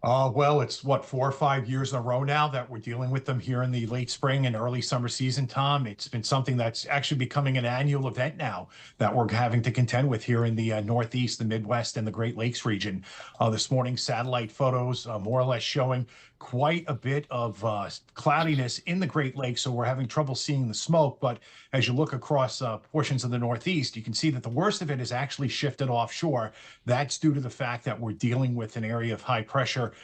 Well, it's what, 4 or 5 years in a row now that we're dealing with them here in the late spring and early summer season, Tom. It's been something that's actually becoming an annual event now that we're having to contend with here in the Northeast, the Midwest, and the Great Lakes region. This morning, satellite photos more or less showing quite a bit of cloudiness in the Great Lakes, so we're having trouble seeing the smoke. But as you look across portions of the Northeast, you can see that the worst of it is actually shifted offshore. That's due to the fact that we're dealing with an area of high pressure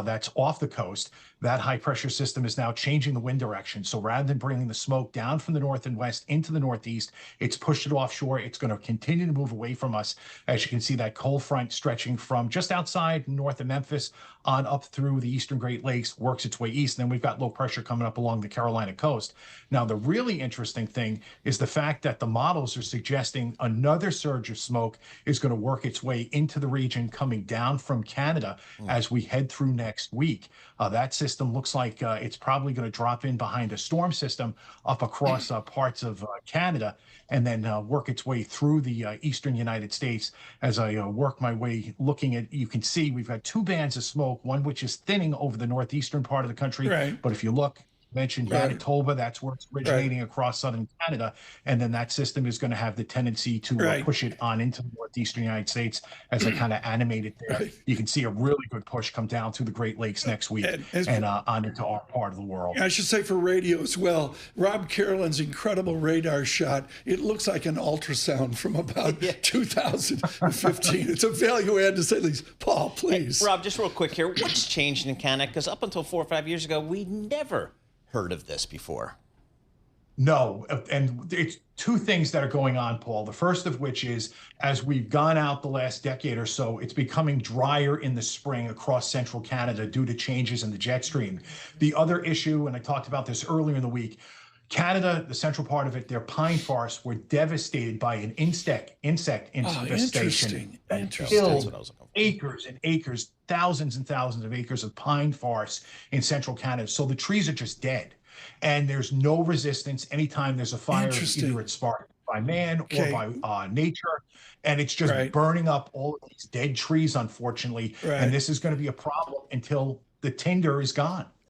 that's off the coast. That high pressure system is now changing the wind direction. So rather than bringing the smoke down from the north and west into the Northeast, it's pushed it offshore. It's going to continue to move away from us. As you can see, that cold front stretching from just outside north of Memphis on up through the eastern Great Lakes, works its way east. And then we've got low pressure coming up along the Carolina coast. Now, the really interesting thing is the fact that the models are suggesting another surge of smoke is going to work its way into the region coming down from Canada as we head through next week. That system looks like it's probably going to drop in behind a storm system up across parts of Canada and then work its way through the eastern United States. As I work my way looking at, you can see we've got two bands of smoke, one which is thinning over the northeastern part of the country. Right. But if you look, mentioned Right. Manitoba, that's where it's originating across southern Canada. And then that system is going to have the tendency to push it on into the northeastern United States. As I kind of animate it there, you can see a really good push come down through the Great Lakes next week and on into our part of the world. I should say for radio as well, Rob Carolan's incredible radar shot, it looks like an ultrasound from about 2015. It's a value add to say the least. Paul, please. Hey, Rob, just real quick here. What's changed in Canada? Because up until 4 or 5 years ago, we never heard of this before. No, and it's two things that are going on, Paul. The first of which is, as we've gone out the last decade or so, it's becoming drier in the spring across central Canada due to changes in the jet stream. The other issue, and I talked about this earlier in the week, Canada, the central part of it, their pine forests were devastated by an insect infestation that killed acres and acres, thousands and thousands of acres of pine forests in central Canada. So the trees are just dead. And there's no resistance anytime there's a fire. Either it's sparked by man or by nature. And it's just burning up all of these dead trees, unfortunately. And this is going to be a problem until the tinder is gone.